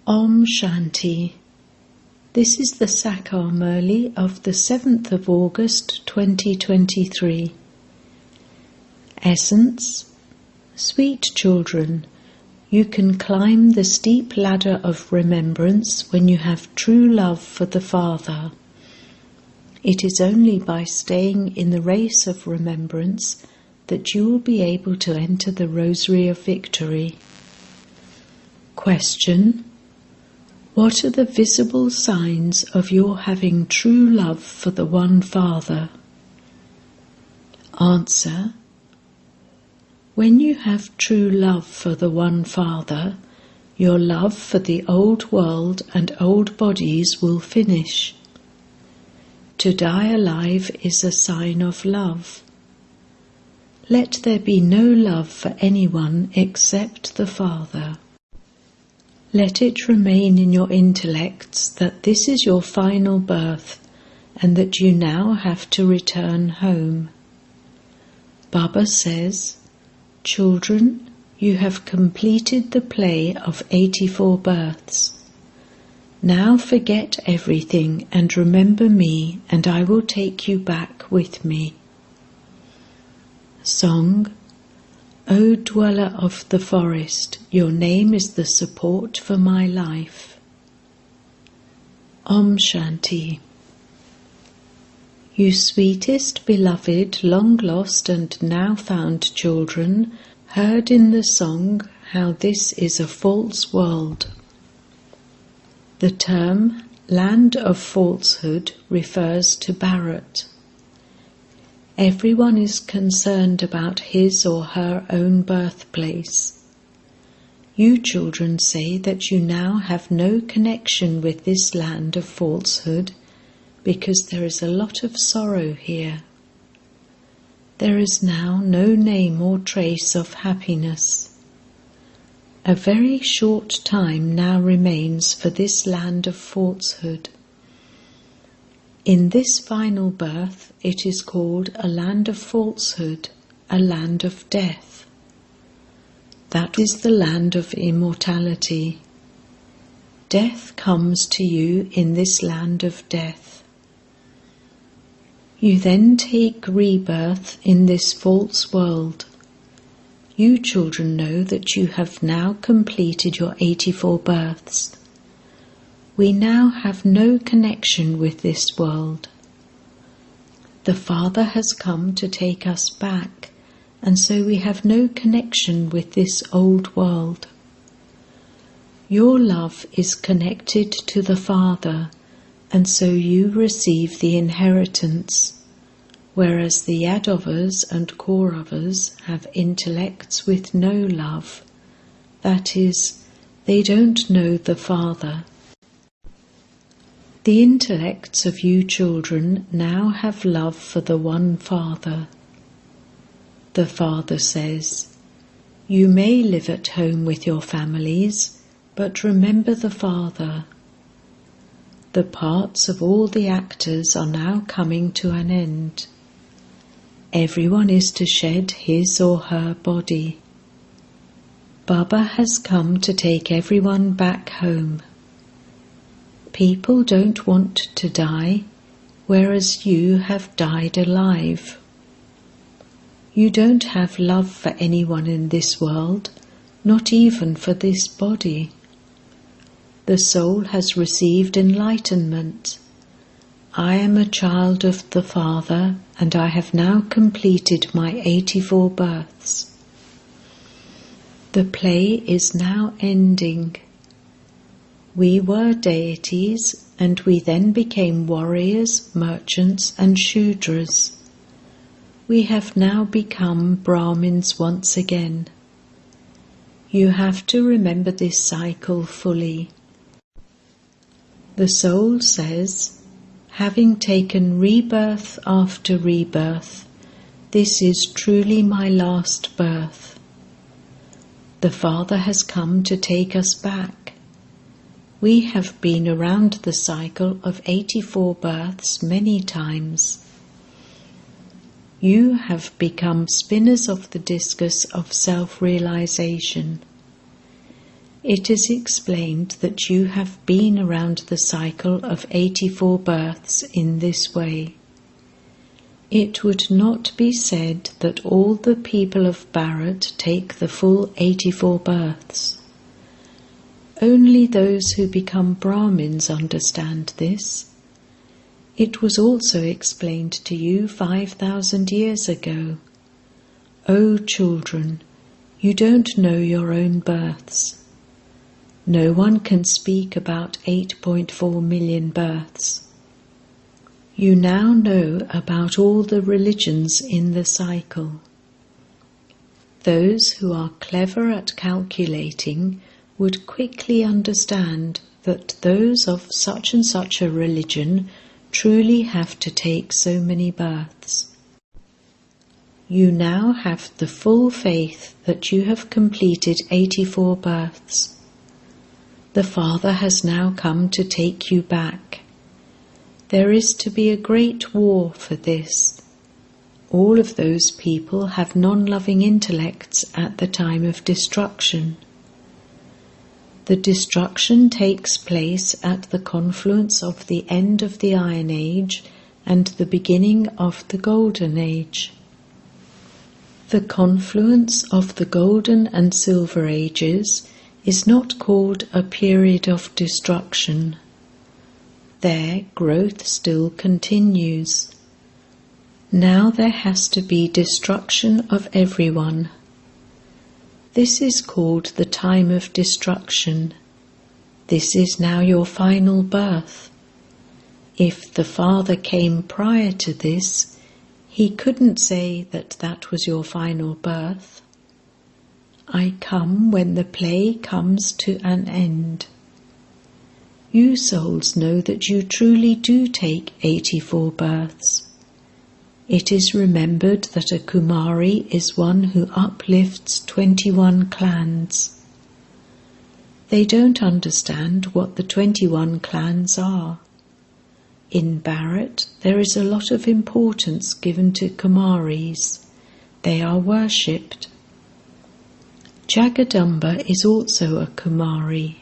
Om Shanti. This is the Sakar Murli of the 7th of August 2023. Essence: Sweet children, you can climb the steep ladder of remembrance when you have true love for the Father. It is only by staying in the race of remembrance that you will be able to enter the Rosary of Victory. Question: what are the visible signs of your having true love for the One Father? Answer: when you have true love for the One Father, your love for the old world and old bodies will finish. To die alive is a sign of love. Let there be no love for anyone except the Father. Let it remain in your intellects that this is your final birth and that you now have to return home. Baba says, children, you have completed the play of 84 births. Now forget everything and remember me, and I will take you back with me. Song: O dweller of the forest, your name is the support for my life. Om Shanti. You sweetest, beloved, long lost and now found children, heard in the song how this is a false world. The term land of falsehood refers to Bharat. Everyone is concerned about his or her own birthplace. You children say that you now have no connection with this land of falsehood because there is a lot of sorrow here. There is now no name or trace of happiness. A very short time now remains for this land of falsehood. In this final birth, it is called a land of falsehood, a land of death. That is the land of immortality. Death comes to you in this land of death. You then take rebirth in this false world. You children know that you have now completed your 84 births. We now have no connection with this world. The Father has come to take us back, and so we have no connection with this old world. Your love is connected to the Father, and so you receive the inheritance, whereas the Yadavas and Kauravas have intellects with no love. That is, they don't know the Father. The intellects of you children now have love for the One Father. The Father says, you may live at home with your families, but remember the Father. The parts of all the actors are now coming to an end. Everyone is to shed his or her body. Baba has come to take everyone back home. People don't want to die, whereas you have died alive. You don't have love for anyone in this world, not even for this body. The soul has received enlightenment. I am a child of the Father, and I have now completed my 84 births. The play is now ending. We were deities, and we then became warriors, merchants, and Shudras. We have now become Brahmins once again. You have to remember this cycle fully. The soul says, having taken rebirth after rebirth, this is truly my last birth. The Father has come to take us back. We have been around the cycle of 84 births many times. You have become spinners of the discus of self-realization. it is explained that you have been around the cycle of 84 births in this way. It would not be said that all the people of Bharat take the full 84 births. Only those who become Brahmins understand this. It was also explained to you 5,000 years ago. O children, you don't know your own births. No one can speak about 8.4 million births. You now know about all the religions in the cycle. Those who are clever at calculating would quickly understand that those of such and such a religion truly have to take so many births. You now have the full faith that you have completed 84 births. The Father has now come to take you back. There is to be a great war for this. All of those people have non-loving intellects at the time of destruction. The destruction takes place at the confluence of the end of the Iron Age and the beginning of the Golden Age. The confluence of the Golden and Silver Ages is not called a period of destruction. There, growth still continues. Now there has to be destruction of everyone. This is called the time of destruction. This is now your final birth. If the Father came prior to this, he couldn't say that that was your final birth. I come when the play comes to an end. You souls know that you truly do take 84 births. It is remembered that a Kumari is one who uplifts 21 clans. They don't understand what the 21 clans are. In Bharat, there is a lot of importance given to Kumaris. They are worshipped. Jagadamba is also a Kumari.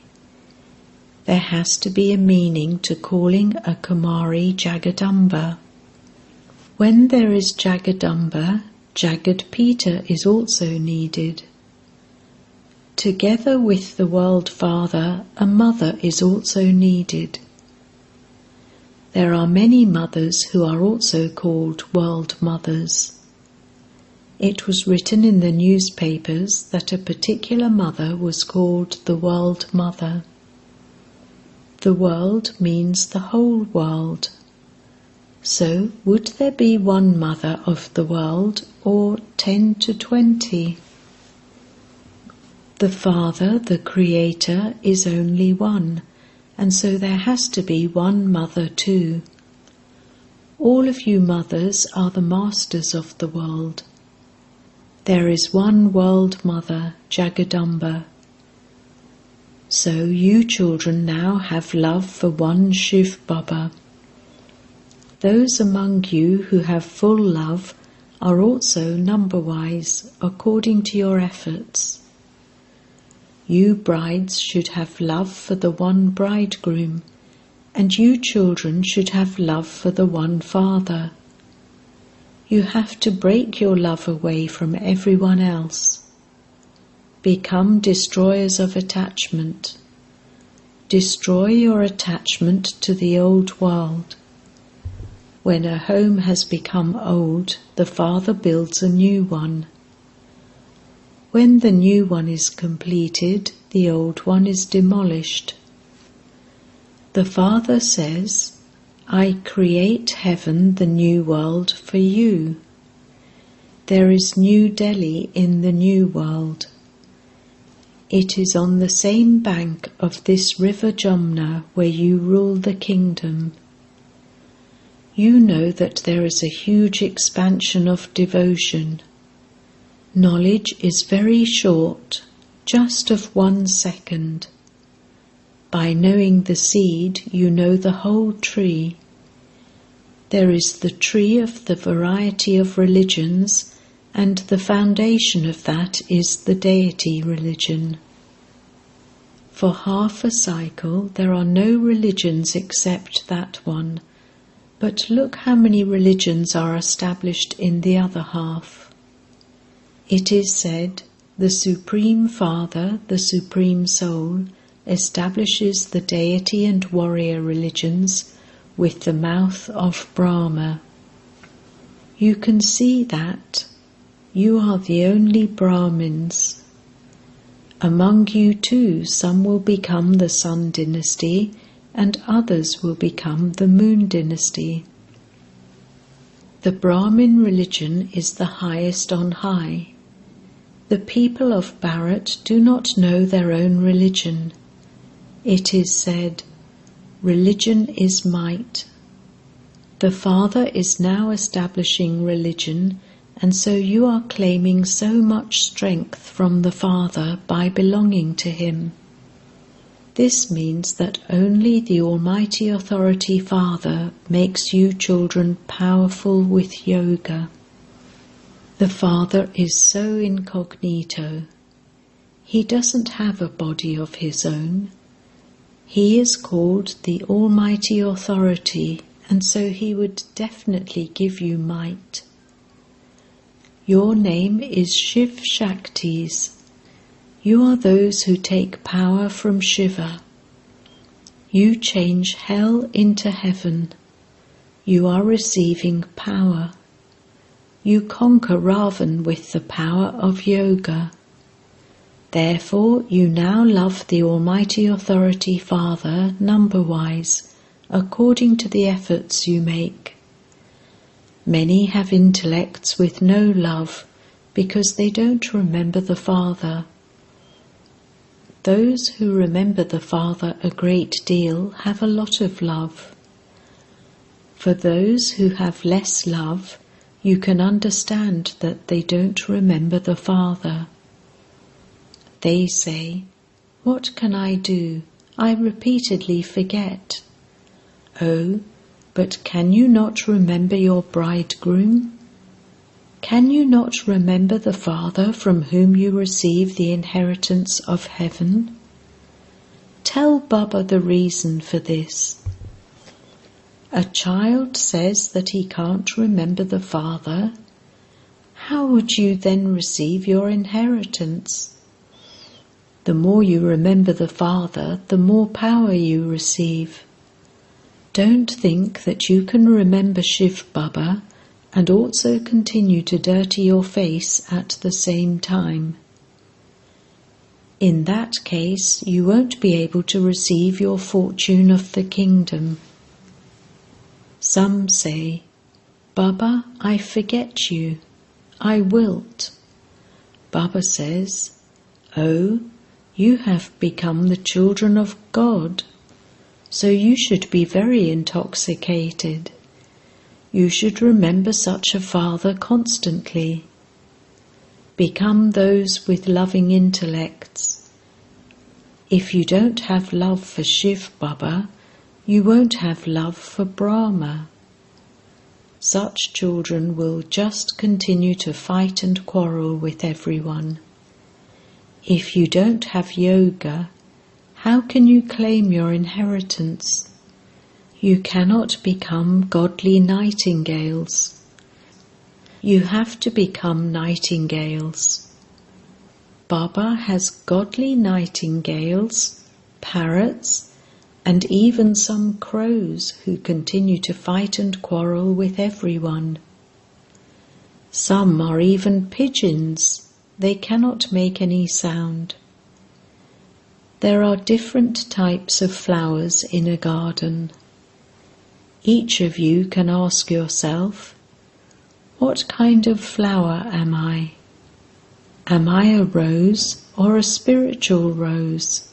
There has to be a meaning to calling a Kumari Jagadamba. When there is Jagadamba, Jagadpita is also needed. Together with the World Father, a mother is also needed. There are many mothers who are also called World Mothers. It was written in the newspapers that a particular mother was called the World Mother. The world means the whole world. So, would there be one mother of the world, or 10 to 20? The Father, the Creator, is only one, and so there has to be one mother too. All of you mothers are the masters of the world. There is one world mother, Jagadamba. So you children now have love for one Shiv Baba. Those among you who have full love are also number-wise according to your efforts. You brides should have love for the one bridegroom, and you children should have love for the one father. You have to break your love away from everyone else. Become destroyers of attachment. Destroy your attachment to the old world. When a home has become old, the Father builds a new one. When the new one is completed, the old one is demolished. The Father says, I create heaven, the new world, for you. There is New Delhi in the new world. It is on the same bank of this river Jamna where you rule the kingdom. You know that there is a huge expansion of devotion. Knowledge is very short, just of 1 second. By knowing the seed, you know the whole tree. There is the tree of the variety of religions, and the foundation of that is the deity religion. For half a cycle there are no religions except that one, but look how many religions are established in the other half. It is said, the Supreme Father, the Supreme Soul, establishes the deity and warrior religions with the mouth of Brahma. You can see that you are the only Brahmins. Among you too, some will become the Sun dynasty and others will become the Moon dynasty. The Brahmin religion is the highest on high. The people of Bharat do not know their own religion. It is said, religion is might. The Father is now establishing religion, and so you are claiming so much strength from the Father by belonging to Him. This means that only the Almighty Authority Father makes you children powerful with yoga. The Father is so incognito. He doesn't have a body of His own. He is called the Almighty Authority, and so He would definitely give you might. Your name is Shiv Shaktis. You are those who take power from Shiva. You change hell into heaven. You are receiving power. You conquer Ravan with the power of yoga. Therefore, you now love the Almighty Authority Father number-wise, according to the efforts you make. Many have intellects with no love, because they don't remember the Father. Those who remember the Father a great deal have a lot of love. For those who have less love, you can understand that they don't remember the Father. They say, "What can I do? I repeatedly forget." Oh, but can you not remember your bridegroom? Can you not remember the Father from whom you receive the inheritance of heaven? Tell Baba the reason for this. A child says that he can't remember the Father. How would you then receive your inheritance? The more you remember the Father, the more power you receive. Don't think that you can remember Shiv Baba and also continue to dirty your face at the same time. In that case, you won't be able to receive your fortune of the kingdom. Some say, "Baba, I forget you. I wilt." Baba says, "Oh, you have become the children of God, so you should be very intoxicated. You should remember such a Father constantly. Become those with loving intellects. If you don't have love for Shiv Baba, you won't have love for Brahma. Such children will just continue to fight and quarrel with everyone. If you don't have yoga, how can you claim your inheritance? You cannot become godly nightingales. You have to become nightingales. Baba has godly nightingales, parrots, and even some crows who continue to fight and quarrel with everyone. Some are even pigeons. They cannot make any sound. There are different types of flowers in a garden. Each of you can ask yourself, what kind of flower am I? Am I a rose or a spiritual rose?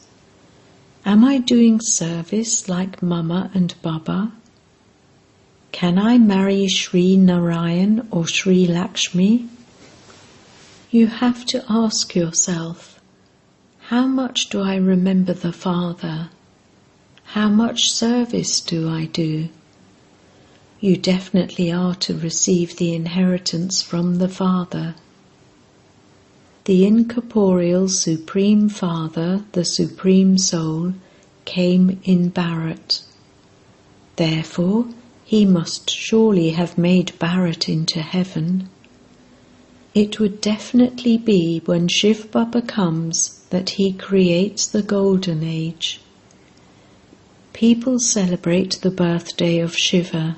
Am I doing service like Mama and Baba? Can I marry Sri Narayan or Sri Lakshmi? You have to ask yourself, how much do I remember the Father? How much service do I do? You definitely are to receive the inheritance from the Father. the incorporeal Supreme Father, the Supreme Soul, came in Bharat. Therefore, he must surely have made Bharat into heaven. It would definitely be when Shiv Baba comes that he creates the Golden Age. People celebrate the birthday of Shiva.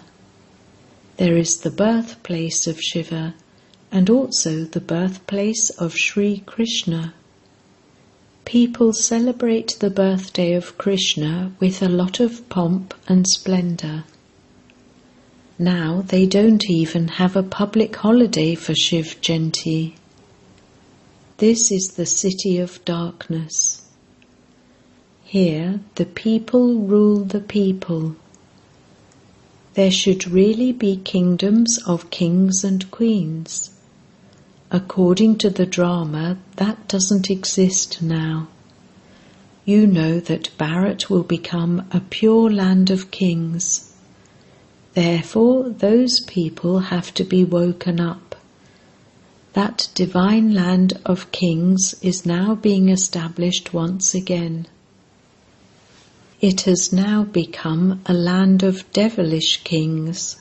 There is the birthplace of Shiva and also the birthplace of Sri Krishna. People celebrate the birthday of Krishna with a lot of pomp and splendor. Now they don't even have a public holiday for Shiv Jayanti. This is the city of darkness. Here the people rule the people. There should really be kingdoms of kings and queens. According to the drama, that doesn't exist now. You know that Bharat will become a pure land of kings. Therefore, those people have to be woken up. That divine land of kings is now being established once again. It has now become a land of devilish kings.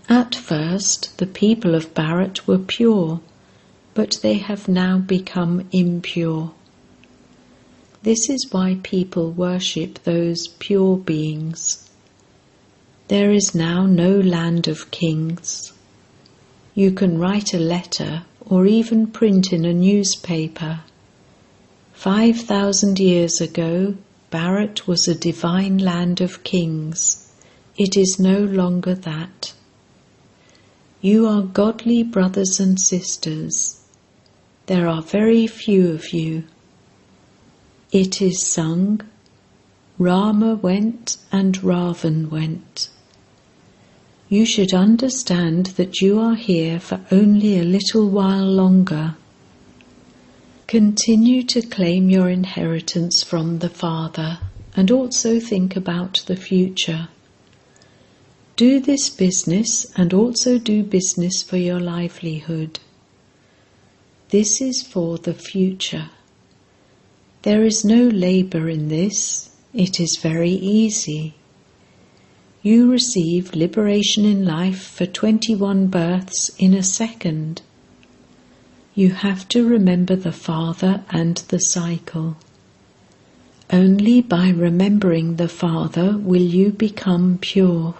At first, the people of Bharat were pure, but they have now become impure. This is why people worship those pure beings. There is now no land of kings. You can write a letter or even print in a newspaper. 5,000 years ago, Bharat was a divine land of kings. It is no longer that. You are godly brothers and sisters. There are very few of you. It is sung, Rama went and Ravan went. You should understand that you are here for only a little while longer. Continue to claim your inheritance from the Father and also think about the future. Do this business and also do business for your livelihood. This is for the future. There is no labor in this. It is very easy. You receive liberation in life for 21 births in a second. You have to remember the Father and the cycle. Only by remembering the Father will you become pure.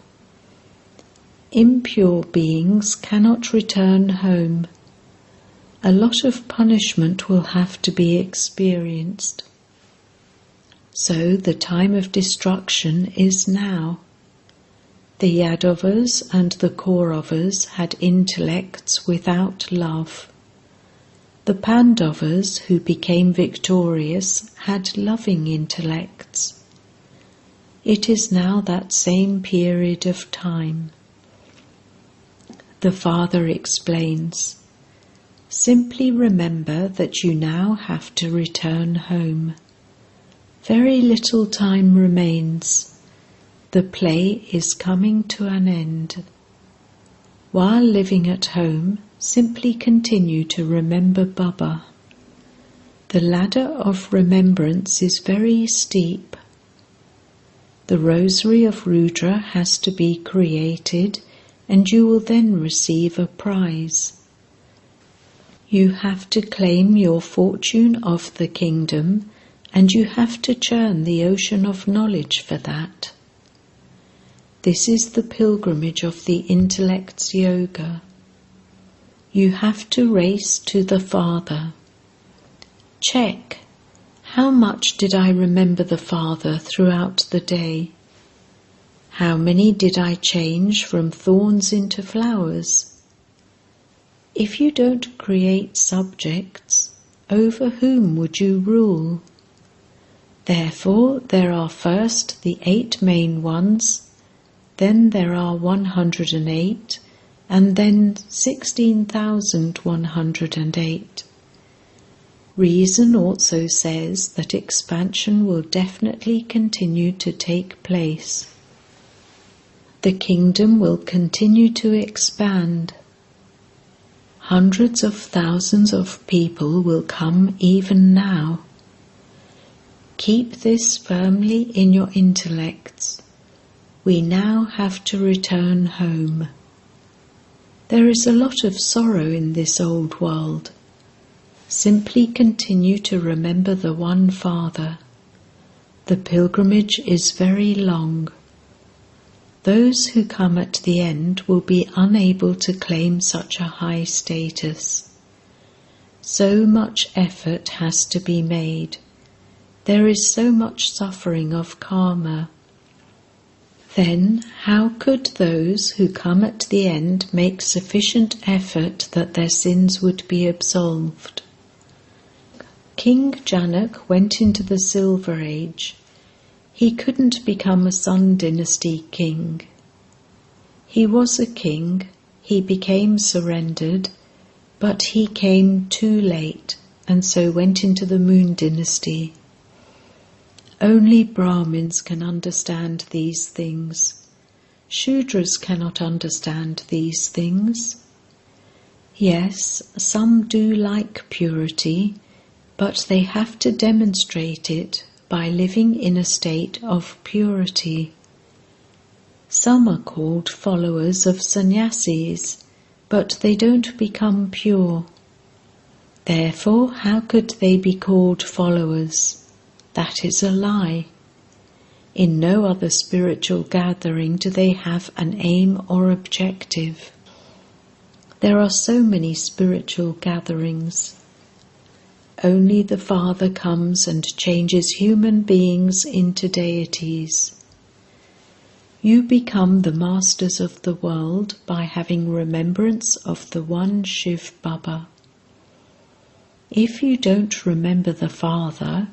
Impure beings cannot return home. A lot of punishment will have to be experienced. So the time of destruction is now. The Yadavas and the Kauravas had intellects without love. The Pandavas, who became victorious, had loving intellects. It is now that same period of time. The Father explains, simply remember that you now have to return home. Very little time remains. The play is coming to an end. While living at home, simply continue to remember Baba. The ladder of remembrance is very steep. The rosary of Rudra has to be created, and you will then receive a prize. You have to claim your fortune of the kingdom, and you have to churn the ocean of knowledge for that. This is the pilgrimage of the intellect's yoga. You have to race to the Father. Check, how much did I remember the Father throughout the day? How many did I change from thorns into flowers? If you don't create subjects, over whom would you rule? Therefore, there are first the 8 main ones, then there are 108, and then 16,108. Reason also says that expansion will definitely continue to take place. The kingdom will continue to expand. Hundreds of thousands of people will come even now. Keep this firmly in your intellects. We now have to return home. There is a lot of sorrow in this old world. Simply continue to remember the One Father. The pilgrimage is very long. Those who come at the end will be unable to claim such a high status. So much effort has to be made. There is so much suffering of karma. Then how could those who come at the end make sufficient effort that their sins would be absolved? King Janak went into the Silver Age. He couldn't become a Sun Dynasty king. He was a king, he became surrendered, but he came too late and so went into the Moon Dynasty. Only Brahmins can understand these things. Shudras cannot understand these things. Yes, some do like purity, but they have to demonstrate it by living in a state of purity. Some are called followers of sannyasis, but they don't become pure. Therefore, how could they be called followers? That is a lie. In no other spiritual gathering do they have an aim or objective. There are so many spiritual gatherings. Only the Father comes and changes human beings into deities. You become the masters of the world by having remembrance of the one Shiv Baba. If you don't remember the Father,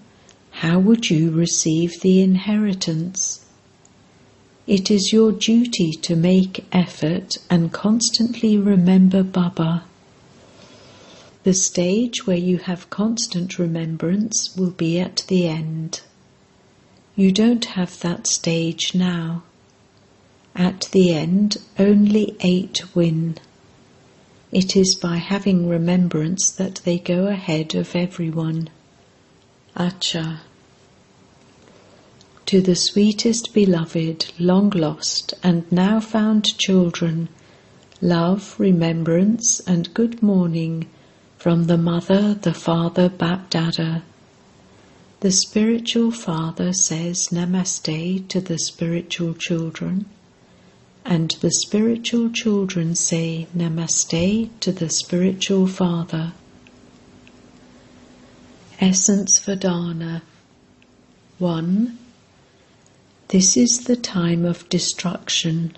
how would you receive the inheritance? It is your duty to make effort and constantly remember Baba. The stage where you have constant remembrance will be at the end. You don't have that stage now. At the end, only 8 win. It is by having remembrance that they go ahead of everyone. Acha. To the sweetest beloved, long lost and now found children, love, remembrance and good morning from the Mother, the Father, Bap-Dada. The spiritual father says Namaste to the spiritual children, and the spiritual children say Namaste to the spiritual father. Essence Vedana 1. This is the time of destruction.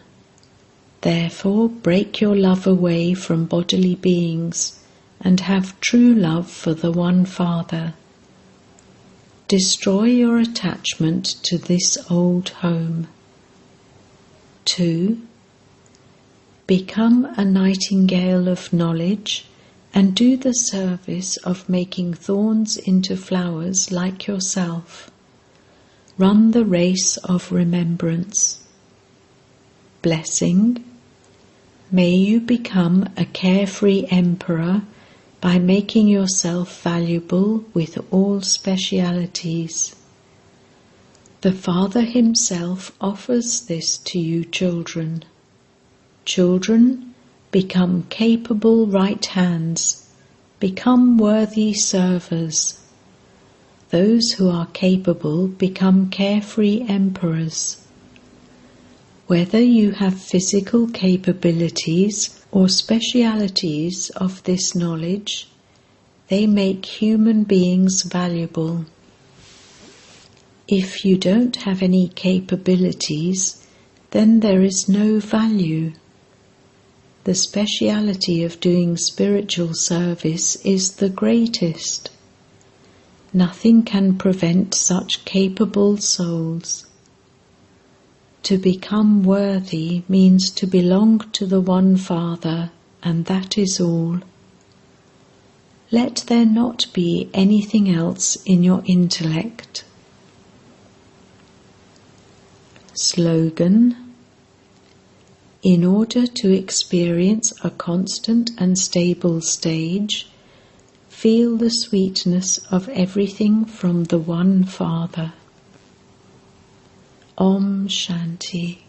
Therefore break your love away from bodily beings and have true love for the One Father. Destroy your attachment to this old home. 2. Become a nightingale of knowledge and do the service of making thorns into flowers like yourself. Run the race of remembrance. Blessing. May you become a carefree emperor by making yourself valuable with all specialities. The Father himself offers this to you children. Children, become capable right hands, become worthy servers. Those who are capable become carefree emperors. Whether you have physical capabilities or specialities of this knowledge, they make human beings valuable. If you don't have any capabilities, then there is no value. The speciality of doing spiritual service is the greatest. Nothing can prevent such capable souls. To become worthy means to belong to the One Father, and that is all. Let there not be anything else in your intellect. Slogan: In order to experience a constant and stable stage, feel the sweetness of everything from the One Father. Om Shanti.